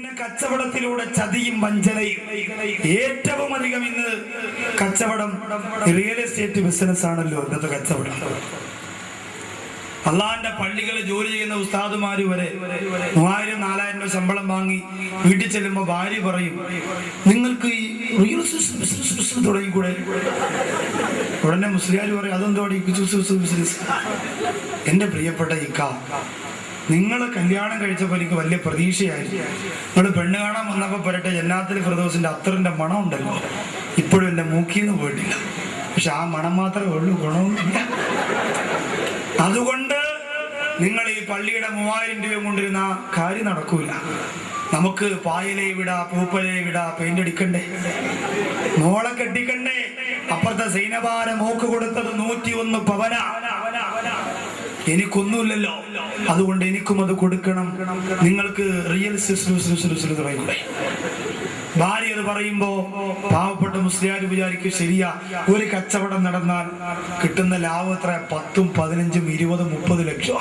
പിന്നെ കച്ചവടത്തിലൂടെ ചതിയും വഞ്ചനയും. ഏറ്റവും അധികം ഇന്ന് കച്ചവടം റിയൽ എസ്റ്റേറ്റ് ബിസിനസ് ആണല്ലോ ഇന്നത്തെ കച്ചവടം. അള്ളാന്റെ പള്ളികളിൽ ജോലി ചെയ്യുന്ന ഉസ്താദുമാര് വരെ 3000-4000 രൂപ ശമ്പളം വാങ്ങി വീട്ടിൽ ചെല്ലുമ്പോ ഭാര്യ പറയും, നിങ്ങൾക്ക് ഈ റിയൽ ബിസിനസ് തുടങ്ങിക്കൂടെ? ഉടനെ മുസ്ലിയാർ പറയും, അതെന്തോടെ ബിസിനസ്? എന്റെ പ്രിയപ്പെട്ട ഇക്ക, നിങ്ങൾ കല്യാണം കഴിച്ചപ്പോൾ എനിക്ക് വലിയ പ്രതീക്ഷയായിരുന്നു. നിങ്ങൾ പെണ്ണ് കാണാൻ വന്നപ്പോൾ പറയട്ടെ, ജന്നാത്തുൽ ഫിർദൗസിന്റെ അത്തറിന്റെ മണം ഉണ്ടല്ലോ, ഇപ്പോഴും എന്റെ മൂക്കിന്ന് പോയിട്ടില്ല. പക്ഷെ ആ മണം മാത്രമേ ഉള്ളൂ, ഗുണമൊന്നുമില്ല. അതുകൊണ്ട് നിങ്ങൾ ഈ പള്ളിയുടെ 3000 രൂപ കൊണ്ടിരുന്ന കാര്യം നടക്കൂല. നമുക്ക് പായലേ വിടാ, പൂപ്പലേ വിടാ, പെയിന്റ് അടിക്കണ്ടേ, മോളെ കെട്ടിക്കണ്ടേ. അപ്പുറത്തെ സൈനബാര മോക്ക് കൊടുത്തത് 101 പവന. എനിക്കൊന്നുമില്ലല്ലോ, അതുകൊണ്ട് എനിക്കും അത് കൊടുക്കണം. നിങ്ങൾക്ക് റിയൽ തുടങ്ങിക്കൂടെ? ഭാര്യ അത് പറയുമ്പോ പാവപ്പെട്ട മുസ്ലിയാർ വിചാരിക്കും, ശരിയാ, ഒരു കച്ചവടം നടന്നാൽ കിട്ടുന്ന ലാഭം എത്ര? 10, 15, 20, 30 ലക്ഷം.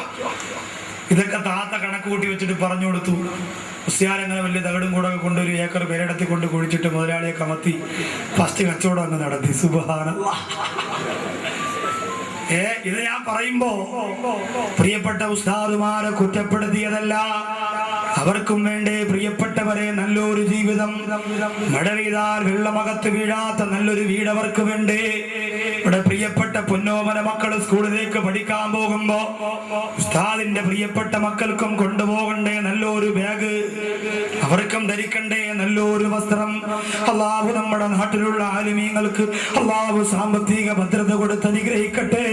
ഇതൊക്കെ താത്ത കണക്ക് കൂട്ടി വെച്ചിട്ട് പറഞ്ഞു കൊടുത്തു. മുസ്ലിയാർ അങ്ങനെ വലിയ തകടും കൂടെ കൊണ്ട് 1 ഏക്കർ പേരിടത്തി കൊണ്ട് കുഴിച്ചിട്ട് മുതലാളിയെ കമത്തി ഫസ്റ്റ് കച്ചവടം അങ്ങ് നടത്തി. സുബ്ഹാനല്ലാഹ്. ഇത് ഞാൻ പറയുമ്പോ പ്രിയപ്പെട്ട ഉസ്താദുമാരെ കുറ്റപ്പെടുത്തിയതല്ല. അവർക്കും വേണ്ടേ പ്രിയപ്പെട്ടവരെ നല്ലൊരു ജീവിതം, മഴ പെയ്താൽ വെള്ളമകത്ത് വീഴാത്ത നല്ലൊരു വീട് അവർക്ക് വേണ്ടേ. ഇവിടെ പ്രിയപ്പെട്ട പൊന്നോമന മക്കൾ സ്കൂളിലേക്ക് പഠിക്കാൻ പോകുമ്പോ ഉസ്താദിന്റെ പ്രിയപ്പെട്ട മക്കൾക്കും കൊണ്ടുപോകണ്ടേ നല്ലൊരു ബാഗ്, അവർക്കും ധരിക്കണ്ടേ നല്ലൊരു വസ്ത്രം. അള്ളാഹു നമ്മുടെ നാട്ടിലുള്ള ആലിമീങ്ങൾക്ക് അള്ളാഹു സാമ്പത്തിക ഭദ്രത കൊടുത്ത് അനുഗ്രഹിക്കട്ടെ.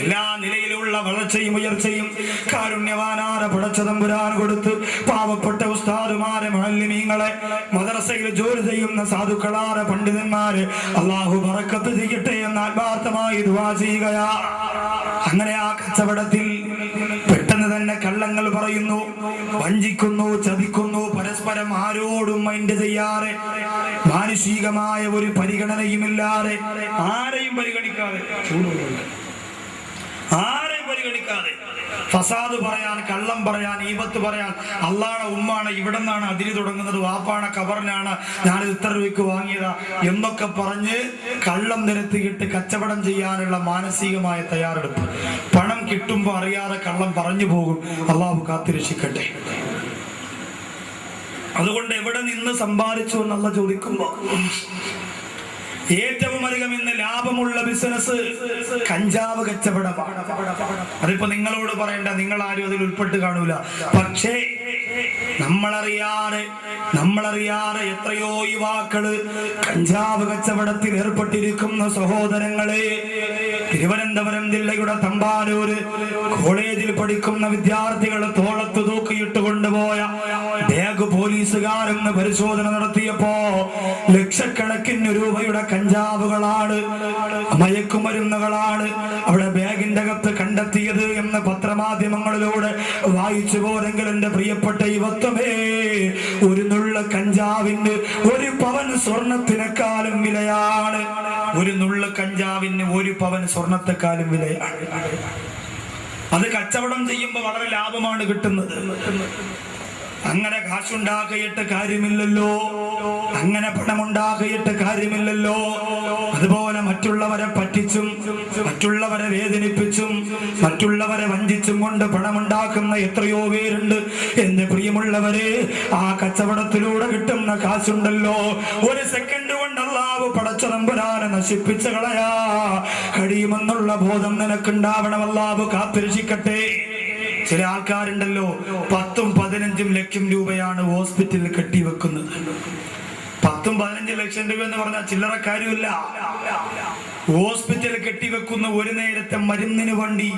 എല്ലാ നിലയിലുള്ള വളർച്ചയും ഉയർച്ചയും കാരുണ്യവാനായ പടച്ചതമ്പുരാൻ കൊടുത്ത് പാവപ്പെട്ട ഉസ്താദുമാരെ, മുഅല്ലിമീങ്ങളെ, മദ്രസയിൽ ജോലി ചെയ്യുന്ന സാധുക്കളായ പണ്ഡിതന്മാരെ അള്ളാഹു ബറക്കത്ത് ചെയ്യട്ടെ എന്ന് ആത്മാർത്ഥമായി ദുആ ചെയ്യുകയാ. അങ്ങനെ ആ കച്ചവടത്തിൽ പെട്ടെന്ന് തന്നെ കള്ളങ്ങൾ പറയുന്നു, വഞ്ചിക്കുന്നു, ചതിക്കുന്നു, പരസ്പരം ആരോടും മൈൻഡ് ചെയ്യാതെ, മാനുഷികമായ ഒരു പരിഗണനയുമില്ലാതെ, ആരെയും പരിഗണിക്കാതെ ഫസാദ് പറയാൻ, കള്ളം പറയാൻ, ഈബത്ത് പറയാൻ, അള്ളാണ് ഉമ്മാണ്, ഇവിടെ നിന്നാണ് അതിര് തുടങ്ങുന്നത്, വാപ്പാണ് കബറിനാണ്, ഞാനിത് ഇത്ര രൂപയ്ക്ക് വാങ്ങിയതാ എന്നൊക്കെ പറഞ്ഞ് കള്ളം നിരത്തിയിട്ട് കച്ചവടം ചെയ്യാനുള്ള മാനസികമായ തയ്യാറെടുപ്പ്. പണം കിട്ടുമ്പോ അറിയാതെ കള്ളം പറഞ്ഞു പോകും. അള്ളാഹു കാത്തിരക്ഷിക്കട്ടെ. അതുകൊണ്ട് എവിടെ നിന്ന് സമ്പാദിച്ചു എന്നുള്ള ചോദിക്കുമ്പോ ഏറ്റവും അധികം ഇന്ന് ലാഭമുള്ള ബിസിനസ് കഞ്ചാവ് കച്ചവടമാണ്. അതിപ്പോ നിങ്ങളോട് പറയണ്ട, നിങ്ങൾ ആരും അതിൽ ഉൾപ്പെട്ട് കാണൂല. പക്ഷേ നമ്മളറിയാതെ എത്രയോ യുവാക്കള് കഞ്ചാവ് കച്ചവടത്തിൽ ഏർപ്പെട്ടിരിക്കുന്ന സഹോദരങ്ങളെ. തിരുവനന്തപുരം ജില്ലയുടെ തമ്പാനൂര് കോളേജിൽ പഠിക്കുന്ന വിദ്യാർത്ഥികൾ തോളത്ത് തൂക്കിയിട്ട് കൊണ്ടുപോയ ബാഗ് പോലീസുകാരെന്ന് പരിശോധന നടത്തിയപ്പോ ലക്ഷക്കണക്കിന് രൂപയുടെ കഞ്ചാവുകളാണ്, മയക്കുമരുന്നുകളാണ് അവിടെ ബാഗിന്റെ അകത്ത് കണ്ടെത്തിയത് എന്ന് പത്രമാധ്യമങ്ങളിലൂടെ വായിച്ചു പോരെങ്കിൽ എന്റെ പ്രിയപ്പെട്ട യുവത്വമേ, ഒരു നുള്ള കഞ്ചാവിന് 1 പവൻ സ്വർണത്തിനെക്കാളും വിലയാണ്. ഒരു നുള്ള കഞ്ചാവിന് 1 പവൻ സ്വർണത്തെക്കാളും വിലയാണ്. അത് കച്ചവടം ചെയ്യുമ്പോൾ വളരെ ലാഭമാണ് കിട്ടുന്നത്. അങ്ങനെ കാശുണ്ടാക്കിയിട്ട് കാര്യമില്ലല്ലോ, അങ്ങനെ പണമുണ്ടാക്കിയിട്ട് കാര്യമില്ലല്ലോ. അതുപോലെ മറ്റുള്ളവരെ പറ്റിച്ചും മറ്റുള്ളവരെ വേദനിപ്പിച്ചും മറ്റുള്ളവരെ വഞ്ചിച്ചും കൊണ്ട് പണമുണ്ടാക്കുന്ന എത്രയോ പേരുണ്ട്. എന്റെ പ്രിയമുള്ളവരെ, ആ കച്ചവടത്തിലൂടെ കിട്ടുന്ന കാശുണ്ടല്ലോ, 1 സെക്കൻഡ് കൊണ്ട് അല്ലാഹു പടച്ചതമ്പുരാനെ നശിപ്പിച്ച് കളയാ കഴിയുമെന്നുള്ള ബോധം നിനക്കുണ്ടാവണം. അല്ലാഹു കാത്തിരക്ഷിക്കട്ടെ. ചില ആൾക്കാരുണ്ടല്ലോ 10ഉം 15ഉം ലക്ഷം രൂപയാണ് ഹോസ്പിറ്റലിൽ കെട്ടിവെക്കുന്നത്. 10ഉം 15 ലക്ഷം രൂപ എന്ന് പറഞ്ഞാൽ ചില്ലറ കാര്യമില്ല. ഹോസ്പിറ്റലിൽ കെട്ടിവെക്കുന്ന ഒരു നേരത്തെ മരുന്നിന് വേണ്ടി,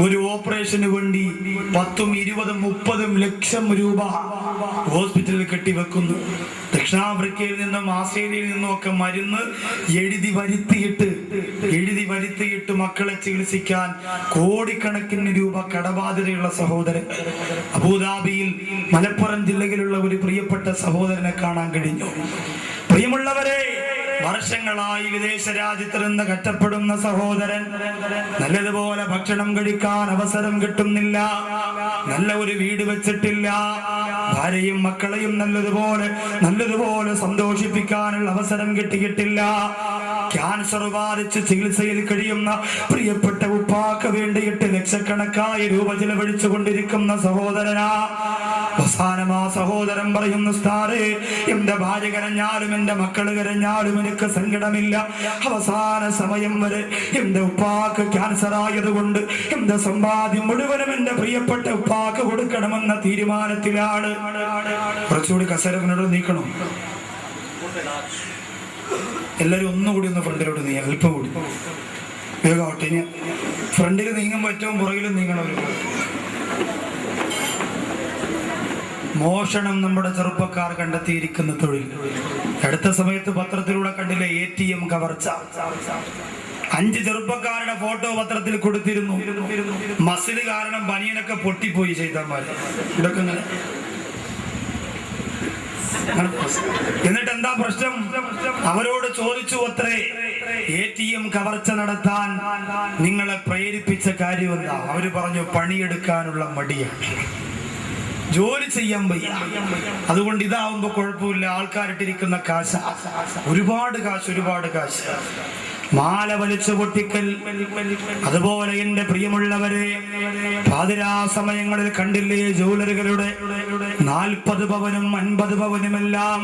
ഒരു ഓപ്പറേഷന് വേണ്ടി 10ഉം 20ഉം 30ഉം ലക്ഷം രൂപ ഹോസ്പിറ്റലിൽ കെട്ടിവെക്കുന്നു. ദക്ഷിണാഫ്രിക്കയിൽ നിന്നും ആസ്ട്രേലിയയിൽ നിന്നും ഒക്കെ മരുന്ന് എഴുതി വരുത്തിയിട്ട് മക്കളെ ചികിത്സിക്കാൻ കോടിക്കണക്കിന് രൂപ കടബാധ്യതയുള്ള സഹോദരൻ അബുദാബിയിൽ മലപ്പുറം ജില്ലയിലുള്ള ഒരു പ്രിയപ്പെട്ട സഹോദരനെ കാണാൻ കഴിഞ്ഞു. പ്രിയമുള്ളവരെ, വർഷങ്ങളായി വിദേശ രാജ്യത്ത് നിന്ന് കഷ്ടപ്പെടുന്ന സഹോദരൻ നല്ലതുപോലെ ഭക്ഷണം കഴിക്കാൻ അവസരം കിട്ടുന്നില്ല, നല്ല ഒരു വീട് വെച്ചിട്ടില്ല, ഭാര്യയും മക്കളെയും നല്ലതുപോലെ സന്തോഷിപ്പിക്കാനുള്ള അവസരം കിട്ടിയിട്ടില്ല. ക്യാൻസർ ബാധിച്ച് ചികിത്സയിൽ കഴിയുന്ന പ്രിയപ്പെട്ട ഉപ്പാക്ക് വേണ്ടിയിട്ട് ലക്ഷക്കണക്കായ രൂപ ചിലവഴിച്ചു കൊണ്ടിരിക്കുന്ന സഹോദരനാ. അവസാനം ആ സഹോദരൻ പറയുന്നു, ഉസ്താദേ, എന്റെ ഭാര്യ കരഞ്ഞാലും എന്റെ മക്കള് കരഞ്ഞാലും എനിക്ക് സങ്കടമില്ല. അവസാന സമയം വരെ എന്റെ ഉപ്പാക്ക് ക്യാൻസർ ആയതുകൊണ്ട് എന്റെ സമ്പാദ്യം മുഴുവനും എന്റെ പ്രിയപ്പെട്ട ഉപ്പാക്ക് കൊടുക്കണമെന്ന തീരുമാനത്തിലാണ്. കുറച്ചുകൂടി കസേരനോട് നീക്കണം. എല്ലാരും ഒന്നുകൂടി ഒന്ന് ഫ്രണ്ടിലോട്ട് നീങ്ങാം, അല്പം കൂടി വേഗമാവട്ടെ. ഇനി ഫ്രണ്ടിൽ നീങ്ങുമ്പോൾ ഏറ്റവും പുറകിലും നീങ്ങണം. മോഷണം നമ്മുടെ ചെറുപ്പക്കാർ കണ്ടെത്തിയിരിക്കുന്ന തൊഴിൽ. അടുത്ത സമയത്ത് പത്രത്തിലൂടെ കണ്ടില്ലേ, ATM കവർച്ച. 5 ചെറുപ്പക്കാരുടെ ഫോട്ടോ പത്രത്തിൽ കൊടുത്തിരുന്നു. മസിൽ കാരണം ബനിയനൊക്കെ പൊട്ടിപ്പോയി ചെയ്തമാര്. ഇതൊക്കെ ഇങ്ങനെ. എന്നിട്ട് എന്താ പ്രശ്നം? അവരോട് ചോദിച്ചു അത്രേ, ATM കവർച്ച നടത്താൻ നിങ്ങളെ പ്രേരിപ്പിച്ച കാര്യം എന്താ? അവര് പറഞ്ഞു, പണിയെടുക്കാനുള്ള മടിയാണ്, ജോലി ചെയ്യാൻ വയ്യ, അതുകൊണ്ട് ഇതാവുമ്പോ കുഴപ്പമില്ല, ആൾക്കാരിട്ടിരിക്കുന്ന കാശ്, ഒരുപാട് കാശ്. മാല വലിച്ചു പൊട്ടിക്കൽ. അതുപോലെ എന്റെ പ്രിയമുള്ളവരെ, പാതിരാ സമയങ്ങളിൽ കണ്ടില്ലേ ജ്വല്ലറികളുടെ 40 പവനും 50 പവനുമെല്ലാം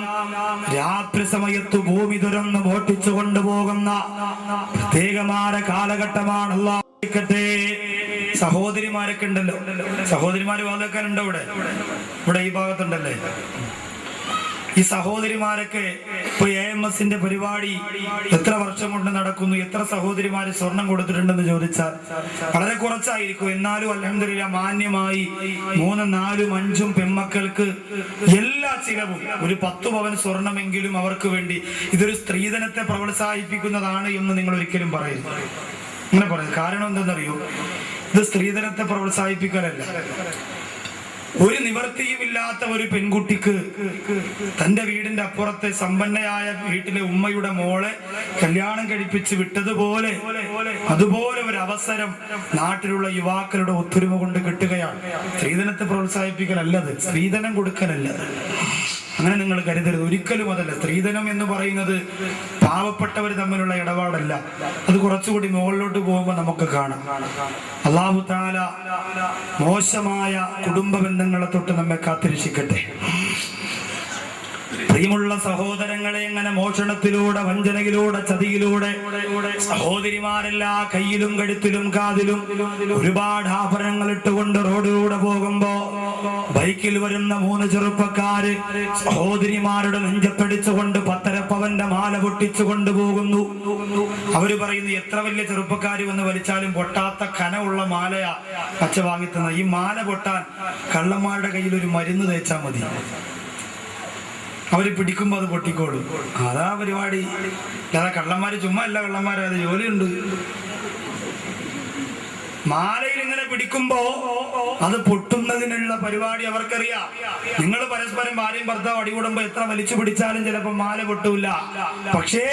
രാത്രി സമയത്ത് ഭൂമി തുറന്ന് മോട്ടിച്ചു കൊണ്ടുപോകുന്ന പ്രത്യേകമായ കാലഘട്ടമാണ്. അല്ലാഹു ക്കട്ടെ. സഹോദരിമാരൊക്കെ ഉണ്ടല്ലോ, സഹോദരിമാര് വാദക്കാരുണ്ടോ? ഇവിടെ ഈ ഭാഗത്തുണ്ടല്ലേ. ഈ സഹോദരിമാരൊക്കെ ഇപ്പൊ AMSന്റെ പരിപാടി എത്ര വർഷം കൊണ്ട് നടക്കുന്നു? എത്ര സഹോദരിമാര് സ്വർണം കൊടുത്തിട്ടുണ്ടെന്ന് ചോദിച്ചാൽ വളരെ കുറച്ചായിരിക്കും. എന്നാലും അൽഹംദുലില്ലാഹ് മാന്യമായി 3, 4, 5 പെൺമക്കൾക്ക് എല്ലാ ചിലവും ഒരു 10 പവൻ സ്വർണമെങ്കിലും അവർക്ക് വേണ്ടി. ഇതൊരു സ്ത്രീധനത്തെ പ്രോത്സാഹിപ്പിക്കുന്നതാണ് എന്ന് നിങ്ങൾ ഒരിക്കലും പറയരുത്. അങ്ങനെ പറയും. കാരണം എന്തെന്നറിയോ? ഇത് സ്ത്രീധനത്തെ പ്രോത്സാഹിപ്പിക്കലല്ല. ഒരു നിവർത്തിയുമില്ലാത്ത ഒരു പെൺകുട്ടിക്ക് തന്റെ വീടിന്റെ അപ്പുറത്തെ സമ്പന്നയായ വീട്ടിലെ ഉമ്മയുടെ മോളെ കല്യാണം കഴിപ്പിച്ച് വിട്ടതുപോലെ അതുപോലെ ഒരു അവസരം നാട്ടിലുള്ള യുവാക്കളുടെ ഒത്തൊരുമ കൊണ്ട് കിട്ടുകയാണ്. സ്ത്രീധനത്തെ പ്രോത്സാഹിപ്പിക്കലല്ലത്, സ്ത്രീധനം കൊടുക്കലല്ലത്. അങ്ങനെ നിങ്ങൾ കരുതരുത്, ഒരിക്കലും അതല്ല. സ്ത്രീധനം എന്ന് പറയുന്നത് പാവപ്പെട്ടവർ തമ്മിലുള്ള ഇടപാടല്ല. അത് കുറച്ചുകൂടി മുകളിലോട്ട് പോകുമ്പോൾ നമുക്ക് കാണാം. അല്ലാഹു തആല മോശമായ കുടുംബ ബന്ധങ്ങളെ തൊട്ട് നമ്മെ കാത്തിരക്ഷിക്കട്ടെ. പ്രിയമുള്ള സഹോദരങ്ങളെ, എങ്ങനെ മോഷണത്തിലൂടെ, വഞ്ചനയിലൂടെ, ചതിയിലൂടെ സഹോദരിമാരെല്ലാ കയ്യിലും കഴുത്തിലും കാതിലും ഒരുപാട് ആഭരണങ്ങൾ ഇട്ടുകൊണ്ട് റോഡിലൂടെ പോകുമ്പോ ബൈക്കിൽ വരുന്ന 3 ചെറുപ്പക്കാര് സഹോദരിമാരുടെ നെഞ്ചത്തടിച്ചുകൊണ്ട് 10.5 പവന്റെ മാല പൊട്ടിച്ചു കൊണ്ടുപോകുന്നു. അവര് പറയുന്നു, എത്ര വലിയ ചെറുപ്പക്കാര് വന്ന് വലിച്ചാലും പൊട്ടാത്ത കനമുള്ള മാലയാ അച്ഛ വാങ്ങിത്തന്ന. ഈ മാല പൊട്ടാൻ കള്ളന്മാരുടെ കയ്യിൽ ഒരു മരുന്ന് തേച്ചാൽ മതി, അവര് പിടിക്കുമ്പോ അത് പൊട്ടിക്കോളും. അതാ പരിപാടി. അല്ലാതെ കള്ളന്മാര് ചുമ്മാ അല്ല കള്ളന്മാര്, അത് ജോലിയുണ്ട്. മാലയിൽ ഇങ്ങനെ പിടിക്കുമ്പോ അത് പൊട്ടുന്നതിനുള്ള പരിപാടി അവർക്കറിയാം. നിങ്ങൾ പരസ്പരം ഭാര്യയും ഭർത്താവ് അടികൂടുമ്പോ എത്ര വലിച്ചു പിടിച്ചാലും ചിലപ്പോ മാല പൊട്ടൂല. പക്ഷേ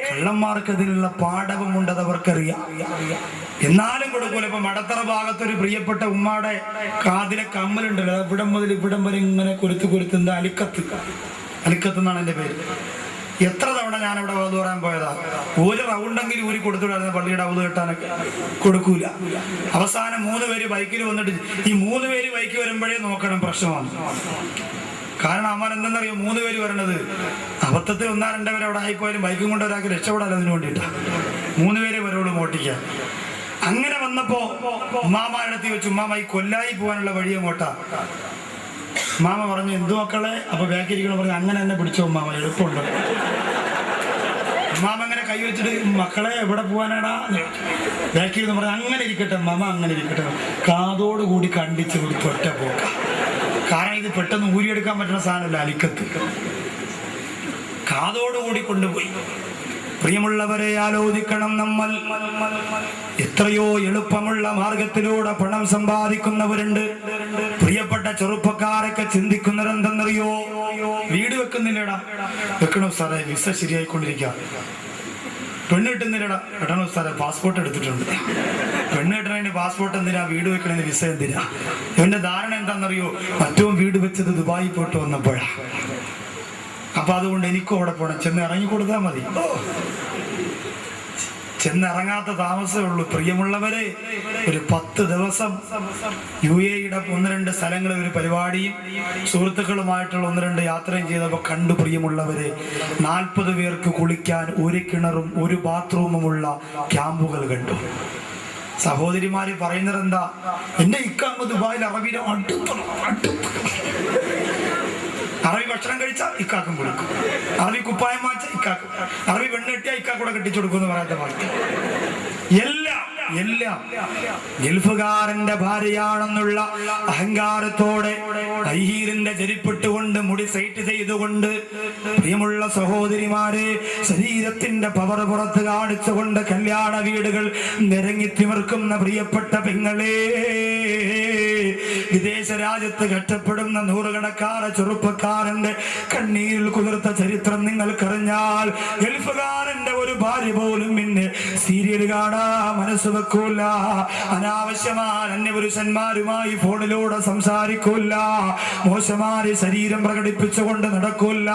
കള്ളന്മാർക്ക് അതിനുള്ള പാഠവുമുണ്ട്, അത് അവർക്കറിയാം. എന്നാലും കൊടുക്കൂല. ഇപ്പൊ മടത്തറ ഭാഗത്തൊരു പ്രിയപ്പെട്ട ഉമ്മാടെ കാതിലെ കമ്മലുണ്ടല്ലോ, ഇവിടം മുതൽ ഇവിടം വരെ ഇങ്ങനെ കൊരുത്ത് എന്താ അലിക്കത്ത് എന്നാണ് എന്റെ പേര്. എത്ര തവണ ഞാൻ ഇവിടെ വധു പറയാൻ പോയതാ. ഒരു റൗണ്ടെങ്കിലും ഊരി കൊടുത്തുവിടായിരുന്നു പള്ളിയുടെ അവധ് കെട്ടാനൊക്കെ. കൊടുക്കൂല. അവസാനം 3 പേര് ബൈക്കിൽ വന്നിട്ട്, ഈ 3 പേര് ബൈക്ക് വരുമ്പോഴേ നോക്കണം, പ്രശ്നമാണ്. കാരണം അമ്മ എന്തെന്നറിയോ, 3 പേര് വരണത് അബദ്ധത്തിൽ 1-2 പേര് അവിടെ ആയിപ്പോയാലും ബൈക്കും കൊണ്ട് ഒരാൾക്ക് രക്ഷപ്പെടാൻ അതിന് വേണ്ടിയിട്ടാ. 3 പേരെ വരോളൂ മോട്ടിക്കാൻ. അങ്ങനെ വന്നപ്പോ ഉമ്മാമാരടുത്ത് വെച്ചു, ഉമ്മാമ ഈ കൊല്ലായി പോകാനുള്ള വഴി അങ്ങോട്ടാ. മാമ പറഞ്ഞു, എന്തു മക്കളെ? അപ്പൊ ബാക്കിരിക്കണം പറഞ്ഞു, അങ്ങനെ തന്നെ പിടിച്ചോ മാമ, എളുപ്പമുണ്ട്. മാമ അങ്ങനെ കൈ വെച്ചിട്ട്, മക്കളെ എവിടെ പോവാനാടാ? ബാക്കിൽ നിന്ന് പറഞ്ഞു, അങ്ങനെ ഇരിക്കട്ടെ മാമ, അങ്ങനെ ഇരിക്കട്ടെ. കാതോടുകൂടി കണ്ടിച്ച് കൊടുത്ത് ഒറ്റ പോക്ക. കാരണം ഇത് പെട്ടെന്ന് ഊരിയെടുക്കാൻ പറ്റുന്ന സാധനമല്ല, അലിക്കത്ത്. കാതോടുകൂടി കൊണ്ടുപോയി. പ്രിയമുള്ളവരെ, ആലോചിക്കണം. നമ്മൾ എത്രയോ എളുപ്പമുള്ള മാർഗത്തിലൂടെ പണം സമ്പാദിക്കുന്നവരുണ്ട്. പ്രിയപ്പെട്ട ചെറുപ്പക്കാരൊക്കെ ചിന്തിക്കുന്നത് എന്തെന്നറിയോ? വീട് വെക്കുന്നില്ലടാ, വെക്കണം സാറേ, വിസ ശരിയായിക്കൊണ്ടിരിക്കുക. പെണ്ണ് കിട്ടുന്നില്ലടാ, പെട്ടെന്ന് സാറേ പാസ്പോർട്ട് എടുത്തിട്ടുണ്ട്. പെണ്ണ് കിട്ടണതിന് പാസ്പോർട്ട് എന്തിനാ, വീട് വെക്കണതിന് വിസ എന്തിനാ? ഇവന്റെ ധാരണ എന്താണെന്നറിയോ? മറ്റോ വീട് വെച്ചത് ദുബായി പോയിട്ട് വന്നപ്പോഴാ. അപ്പൊ അതുകൊണ്ട് എനിക്കും അവിടെ പോണം, ചെന്ന് ഇറങ്ങി കൊടുത്താൽ മതി. ചെന്നിറങ്ങാത്ത താമസമേ ഉള്ളൂ. പ്രിയമുള്ളവരെ, ഒരു 10 ദിവസം UAE-യുടെ 1-2 സ്ഥലങ്ങളിൽ ഒരു പരിപാടിയും സുഹൃത്തുക്കളുമായിട്ടുള്ള 1-2 യാത്രയും ചെയ്തപ്പോൾ കണ്ടു. പ്രിയമുള്ളവരെ, 40 പേർക്ക് കുളിക്കാൻ 1 കിണറും 1 ബാത്റൂമുമുള്ള ക്യാമ്പുകൾ കണ്ടു. സഹോദരിമാര് പറയുന്നത് എന്താ? എന്റെ ഇക്കാങ്ങ് ദുബായിൽ അറബിയിലെ അറബി ഭക്ഷണം കഴിച്ചാൽ ഇക്കാക്കും കൊടുക്കും, അറബി കുപ്പായം വാങ്ങിച്ചാൽ ഇക്കാക്കും, അറബി പെണ്ണ് കെട്ടിയാൽ ഇക്കാക്കൂടെ കെട്ടിച്ചു കൊടുക്കും എന്ന് പറയാത്ത വാർത്ത. എല്ലാം ഗൾഫുകാരന്റെ ഭാര്യയാണെന്നുള്ള അഹങ്കാരത്തോടെ ഹൈഹീലിന്റെ ചെരിപ്പിട്ടുകൊണ്ട് മുടി സൈറ്റ് ചെയ്തുകൊണ്ട്, പ്രിയമുള്ള സഹോദരിമാരെ, ശരീരത്തിന്റെ പവർ പുറത്ത് കാണിച്ചുകൊണ്ട് കല്യാണ വീടുകൾ നിരങ്ങിത്തിമിർക്കുന്ന പ്രിയപ്പെട്ട പെങ്ങളെ, വിദേശ രാജ്യത്ത് കഷ്ടപ്പെടുന്ന നൂറുകണക്കാര ചെറുപ്പക്കാരന്റെ കണ്ണീരിൽ കുതിർത്ത ചരിത്രം നിങ്ങൾക്കറിഞ്ഞാൽ, ഗൾഫുകാരന്റെ ഒരു ഭാര്യ പോലും പിന്നെ സീരിയൽ കാണാ മനസ്സ് വെക്കൂല, അനാവശ്യമായ അന്യപുരുഷന്മാരുമായി ഫോണിലൂടെ സംസാരിക്കൂല, മോശമായ ശരീരം പ്രകടിപ്പിച്ചുകൊണ്ട് നടക്കൂല.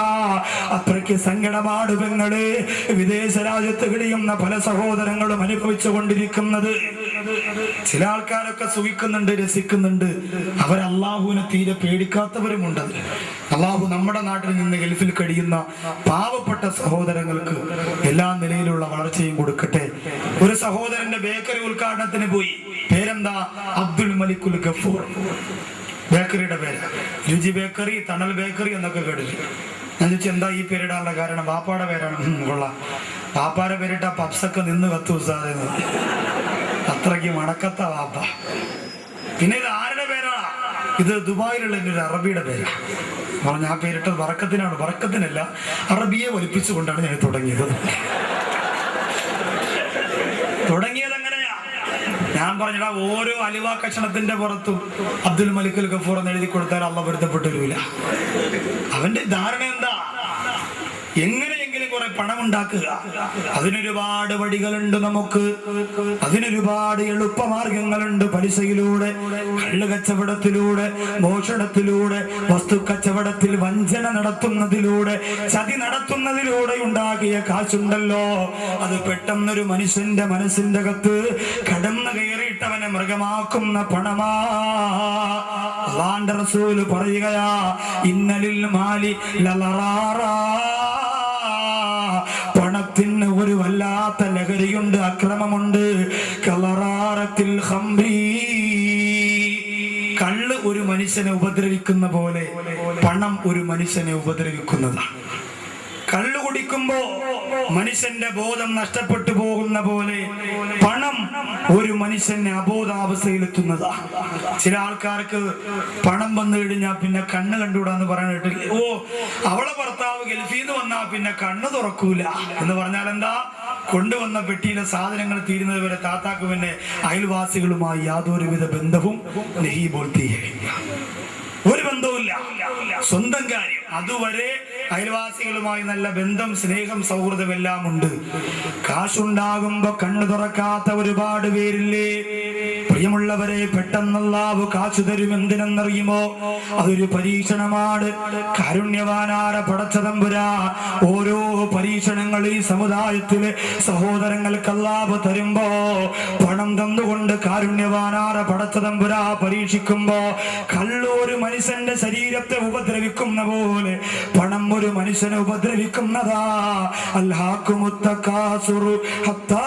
അത്രയ്ക്ക് സങ്കടമാണ് പെങ്ങളെ വിദേശ രാജ്യത്ത് കഴിയുന്ന പല സഹോദരങ്ങളും അനുഭവിച്ചു കൊണ്ടിരിക്കുന്നത്. ചില ആൾക്കാരൊക്കെ സുഖിക്കുന്നുണ്ട്, രസിക്കുന്നുണ്ട്. അവർ അള്ളാഹുവിനെ തീരെ പേടിക്കാത്തവരുമുണ്ട്. അള്ളാഹു നമ്മുടെ നാട്ടിൽ നിന്ന് ഗൾഫിൽ കഴിയുന്ന പാവപ്പെട്ട സഹോദരങ്ങൾക്ക് എല്ലാ നിലയിലുള്ള വളർച്ചയും കൊടുക്കട്ടെ. ഒരു സഹോദരന്റെ ബേക്കറി ഉദ്ഘാടനത്തിന് പോയി. പേരെന്താ? അബ്ദുൽ മലിക്കുൽ ഗഫൂർ. ബേക്കറിയുടെ പേര് രുചി ബേക്കറി, തണൽ ബേക്കറി എന്നൊക്കെ കേട്ടിട്ട് ഞാൻ ചോദിച്ചു, എന്താ ഈ പേരിടാനുള്ള കാരണം? പാപ്പാടെ പേരാണ്. കൊള്ളാം, പാപ്പാടെ പേരിട്ട പപ്സൊക്കെ നിന്ന് കത്തു സാധന, അത്രയ്ക്ക് മണക്കത്ത വാപ്പ. പിന്നെ ഇത് ആരുടെ പേരാണ്? ഇത് ദുബായിലുള്ള എൻ്റെ ഒരു അറബിയുടെ പേരാണ്. പറഞ്ഞ ആ പേരിട്ടത് വറക്കത്തിനാണ്, വറക്കത്തിനല്ല, അറബിയെ വലിപ്പിച്ചുകൊണ്ടാണ് ഞാൻ തുടങ്ങിയത്. എങ്ങനെയാ? ഞാൻ പറഞ്ഞടാ, ഓരോ അലുവ കഷണത്തിന്റെ പുറത്തും അബ്ദുൽ മലിക്കുൽ ഗഫൂർ എന്ന് എഴുതി കൊടുത്താൽ അള്ളാഹ് പൊരുത്തപ്പെട്ടു വരില്ല. അവന്റെ ധാരണ എന്താ? എങ്ങനെയെങ്കിലും കുറെ പണം ഉണ്ടാക്കുക. അതിനൊരുപാട് വഴികളുണ്ട് നമുക്ക്, അതിനൊരുപാട് എളുപ്പമാർഗങ്ങളുണ്ട്. പലിശയിലൂടെ, കള്ള് കച്ചവടത്തിലൂടെ, മോഷണത്തിലൂടെ, വസ്തു കച്ചവടത്തിൽ വഞ്ചന നടത്തുന്നതിലൂടെ, ചതി നടത്തുന്നതിലൂടെ ഉണ്ടാക്കിയ കാശുണ്ടല്ലോ, അത് പെട്ടെന്നൊരു മനുഷ്യന്റെ മനസ്സിന്റെ അകത്ത് കടന്നു കയറിയിട്ടവനെ മൃഗമാക്കുന്ന പണമാ. അല്ലാഹുവിന്റെ റസൂൽ പറയുകയാ, ഇന്നലിൽ മാലി ലളറാറാ, പണത്തിന് ഒരു വല്ലാത്ത ലഹരിയുണ്ട്, അക്രമമുണ്ട്. കളറാറത്തിൽ ഖംറി, കള്ള് ഒരു മനുഷ്യനെ ഉപദ്രവിക്കുന്ന പോലെ പണം ഒരു മനുഷ്യനെ ഉപദ്രവിക്കുന്നതാണ്. കള്ളു കുടിക്കുമ്പോ മനുഷ്യന്റെ ബോധം നഷ്ടപ്പെട്ടു പോകുന്ന പോലെ പണം ഒരു മനുഷ്യനെ അബോധാവസ്ഥയിലെത്തുന്നതാണ്. ചില ആൾക്കാർക്ക് പണം വന്നു കഴിഞ്ഞാൽ പിന്നെ കണ്ണ് കണ്ടുകൂടാന്ന് പറയാനായിട്ട്, ഓ അവളെ ഭർത്താവ് ഗൾഫീന്ന് വന്നാ പിന്നെ കണ്ണ് തുറക്കൂല എന്ന് പറഞ്ഞാൽ എന്താ? കൊണ്ടുവന്ന പെട്ടിയിലെ സാധനങ്ങൾ തീരുന്നത് വരെ താത്താക്ക് പിന്നെ അയൽവാസികളുമായി യാതൊരുവിധ ബന്ധവും ഒരു ബന്ധവുമില്ല, സ്വന്തം കാര്യം. അതുവരെ അയൽവാസികളുമായി നല്ല ബന്ധം, സ്നേഹം, സൗഹൃദം എല്ലാം ഉണ്ട്. കാശുണ്ടാകുമ്പോ കണ്ണു തുറക്കാത്ത ഒരുപാട് പേരില്ലേ? പ്രിയമുള്ളവരെ, പെട്ടെന്ന് അല്ലാഹു കാശു തരും. എന്തിനെന്നറിയുമോ? അതൊരു പരീക്ഷണമാണ്. കാരുണ്യവാനായ പടച്ചതമ്പുരാ ഓരോ പരീക്ഷണങ്ങൾ ഈ സമുദായത്തിലെ സഹോദരങ്ങൾക്ക് അല്ലാഹു തരുമ്പോ, പണം തന്നുകൊണ്ട് കാരുണ്യവാനായ പടച്ചതമ്പുരാ പരീക്ഷിക്കുമ്പോ, കള്ളൊരു മനുഷ്യന്റെ ശരീരത്തെ ഉപദ്രവിക്കുന്ന പോലെ പണം ഒരു മനുഷ്യനെ ഉപദ്രവിക്കുന്നതാ. അൽഹാക്കുമുത്തകാസുറു ഹത്താ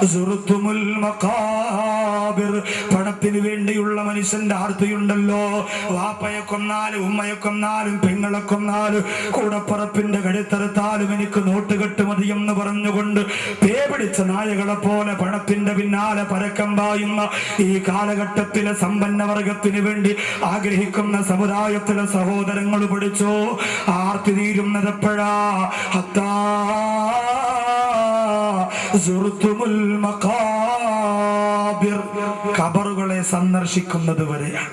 സുറുത്തുമുൽ മഖാബിർ. പണത്തിന് വേണ്ടിയുള്ള മനുഷ്യന്റെ ആർത്തിയുണ്ടല്ലോ. വാപ്പയെ കൊന്നാലും ഉമ്മയെ കൊന്നാലും പെങ്ങളെ കൊന്നാലും കൂടപ്പറപ്പിന്റെ കഴുത്തറുത്താലും എനിക്ക് നോട്ടുകെട്ട് മതിയെന്ന് പറഞ്ഞുകൊണ്ട് പേ പിടിച്ച നായകളെ പോലെ പണത്തിന്റെ പിന്നാലെ പരക്കം പായുന്ന ഈ കാലഘട്ടത്തിലെ സമ്പന്ന വർഗത്തിന് വേണ്ടി ആഗ്രഹിക്കുന്ന സമുദായത്തിലെ സഹോദരങ്ങൾ പഠിച്ചോ, ആർത്തി തീരുന്നത് എപ്പോഴാ? ഹത്താ സുർത്തുമുൽ മഖാബിർ. ഖബറുകളെ സന്ദർശിക്കുന്നത് വരെയാണ്.